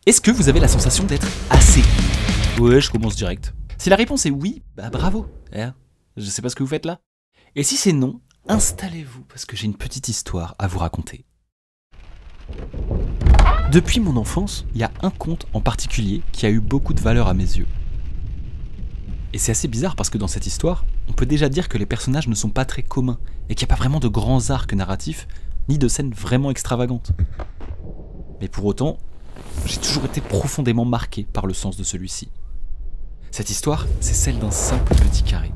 Est-ce que vous avez la sensation d'être assez? Ouais, je commence direct. Si la réponse est oui, bah bravo. Je sais pas ce que vous faites là. Et si c'est non, installez-vous parce que j'ai une petite histoire à vous raconter. Depuis mon enfance, il y a un conte en particulier qui a eu beaucoup de valeur à mes yeux. Et c'est assez bizarre parce que dans cette histoire, on peut déjà dire que les personnages ne sont pas très communs et qu'il n'y a pas vraiment de grands arcs narratifs ni de scènes vraiment extravagantes. Mais pour autant, j'ai toujours été profondément marqué par le sens de celui-ci. Cette histoire, c'est celle d'un simple petit carré.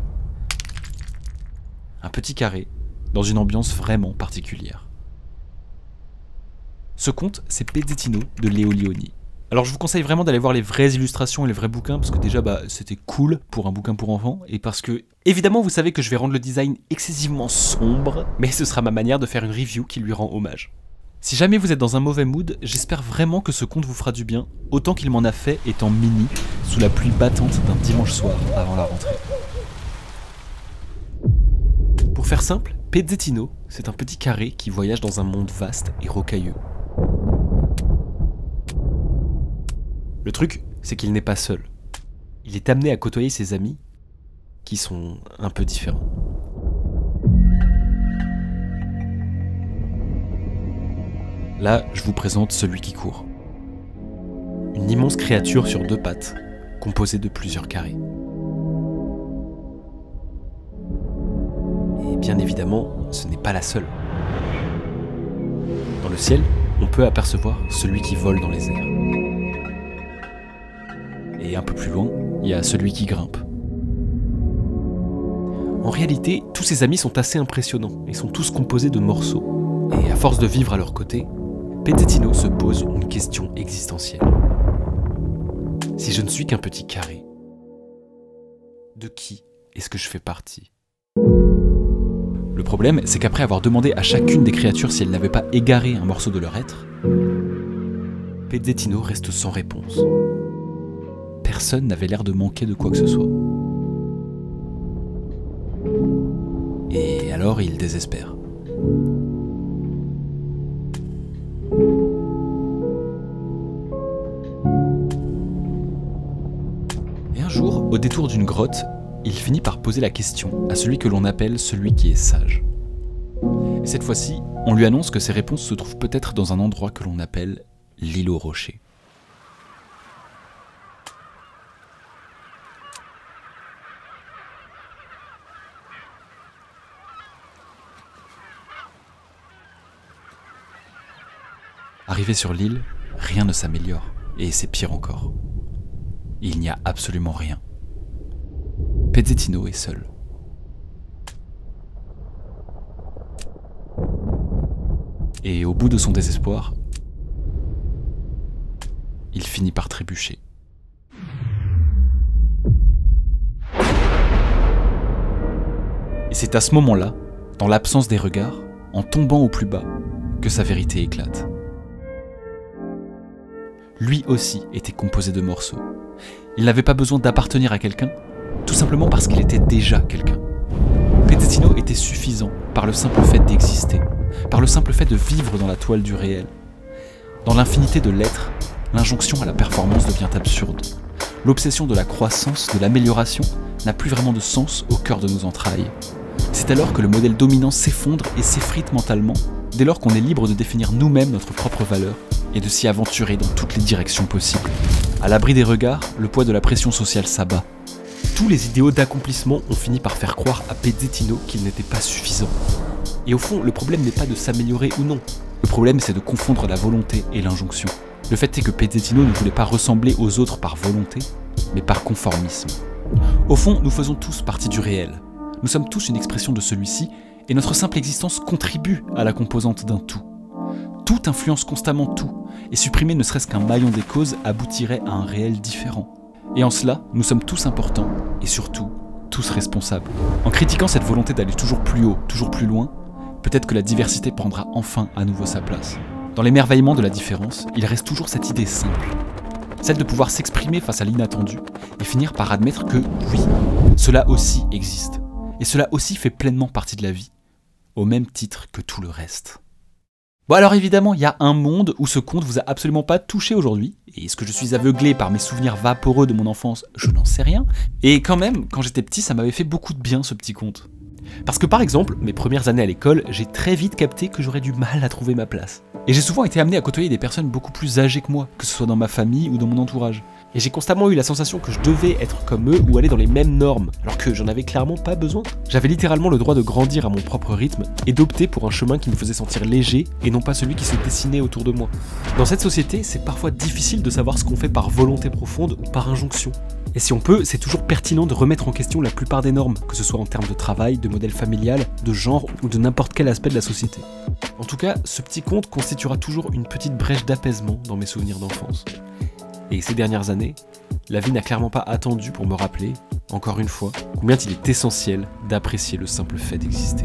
Un petit carré, dans une ambiance vraiment particulière. Ce conte, c'est Pezzettino de Leo Lionni. Alors je vous conseille vraiment d'aller voir les vraies illustrations et les vrais bouquins, parce que déjà c'était cool pour un bouquin pour enfants, et parce que, évidemment vous savez que je vais rendre le design excessivement sombre, mais ce sera ma manière de faire une review qui lui rend hommage. Si jamais vous êtes dans un mauvais mood, j'espère vraiment que ce conte vous fera du bien, autant qu'il m'en a fait étant mini, sous la pluie battante d'un dimanche soir avant la rentrée. Pour faire simple, Pezzettino, c'est un petit carré qui voyage dans un monde vaste et rocailleux. Le truc, c'est qu'il n'est pas seul. Il est amené à côtoyer ses amis, qui sont un peu différents. Là, je vous présente celui qui court. Une immense créature sur deux pattes, composée de plusieurs carrés. Et bien évidemment, ce n'est pas la seule. Dans le ciel, on peut apercevoir celui qui vole dans les airs. Et un peu plus loin, il y a celui qui grimpe. En réalité, tous ces amis sont assez impressionnants et sont tous composés de morceaux. Et à force de vivre à leur côté, Pezzettino se pose une question existentielle. Si je ne suis qu'un petit carré, de qui est-ce que je fais partie? Le problème, c'est qu'après avoir demandé à chacune des créatures si elles n'avaient pas égaré un morceau de leur être, Pezzettino reste sans réponse. Personne n'avait l'air de manquer de quoi que ce soit. Et alors il désespère. Et un jour, au détour d'une grotte, il finit par poser la question à celui que l'on appelle celui qui est sage. Et cette fois-ci, on lui annonce que ses réponses se trouvent peut-être dans un endroit que l'on appelle l'île aux rochers. Arrivé sur l'île, rien ne s'améliore, et c'est pire encore. Il n'y a absolument rien. Pezzettino est seul. Et au bout de son désespoir, il finit par trébucher. Et c'est à ce moment-là, dans l'absence des regards, en tombant au plus bas, que sa vérité éclate. Lui aussi était composé de morceaux. Il n'avait pas besoin d'appartenir à quelqu'un, tout simplement parce qu'il était déjà quelqu'un. Pezzettino était suffisant par le simple fait d'exister, par le simple fait de vivre dans la toile du réel. Dans l'infinité de l'être, l'injonction à la performance devient absurde. L'obsession de la croissance, de l'amélioration, n'a plus vraiment de sens au cœur de nos entrailles. C'est alors que le modèle dominant s'effondre et s'effrite mentalement, dès lors qu'on est libre de définir nous-mêmes notre propre valeur et de s'y aventurer dans toutes les directions possibles. À l'abri des regards, le poids de la pression sociale s'abat. Tous les idéaux d'accomplissement ont fini par faire croire à Pezzettino qu'il n'était pas suffisant. Et au fond, le problème n'est pas de s'améliorer ou non. Le problème, c'est de confondre la volonté et l'injonction. Le fait est que Pezzettino ne voulait pas ressembler aux autres par volonté, mais par conformisme. Au fond, nous faisons tous partie du réel. Nous sommes tous une expression de celui-ci, et notre simple existence contribue à la composante d'un tout. Tout influence constamment tout, et supprimer ne serait-ce qu'un maillon des causes aboutirait à un réel différent. Et en cela, nous sommes tous importants, et surtout, tous responsables. En critiquant cette volonté d'aller toujours plus haut, toujours plus loin, peut-être que la diversité prendra enfin à nouveau sa place. Dans l'émerveillement de la différence, il reste toujours cette idée simple. Celle de pouvoir s'exprimer face à l'inattendu, et finir par admettre que, oui, cela aussi existe. Et cela aussi fait pleinement partie de la vie, au même titre que tout le reste. Bon alors évidemment, il y a un monde où ce conte vous a absolument pas touché aujourd'hui, et est-ce que je suis aveuglé par mes souvenirs vaporeux de mon enfance? Je n'en sais rien. Et quand même, quand j'étais petit, ça m'avait fait beaucoup de bien ce petit conte. Parce que par exemple, mes premières années à l'école, j'ai très vite capté que j'aurais du mal à trouver ma place. Et j'ai souvent été amené à côtoyer des personnes beaucoup plus âgées que moi, que ce soit dans ma famille ou dans mon entourage. Et j'ai constamment eu la sensation que je devais être comme eux ou aller dans les mêmes normes, alors que j'en avais clairement pas besoin. J'avais littéralement le droit de grandir à mon propre rythme et d'opter pour un chemin qui me faisait sentir léger et non pas celui qui se dessinait autour de moi. Dans cette société, c'est parfois difficile de savoir ce qu'on fait par volonté profonde ou par injonction. Et si on peut, c'est toujours pertinent de remettre en question la plupart des normes, que ce soit en termes de travail, de modèle familial, de genre ou de n'importe quel aspect de la société. En tout cas, ce petit conte constituera toujours une petite brèche d'apaisement dans mes souvenirs d'enfance. Et ces dernières années, la vie n'a clairement pas attendu pour me rappeler, encore une fois, combien il est essentiel d'apprécier le simple fait d'exister.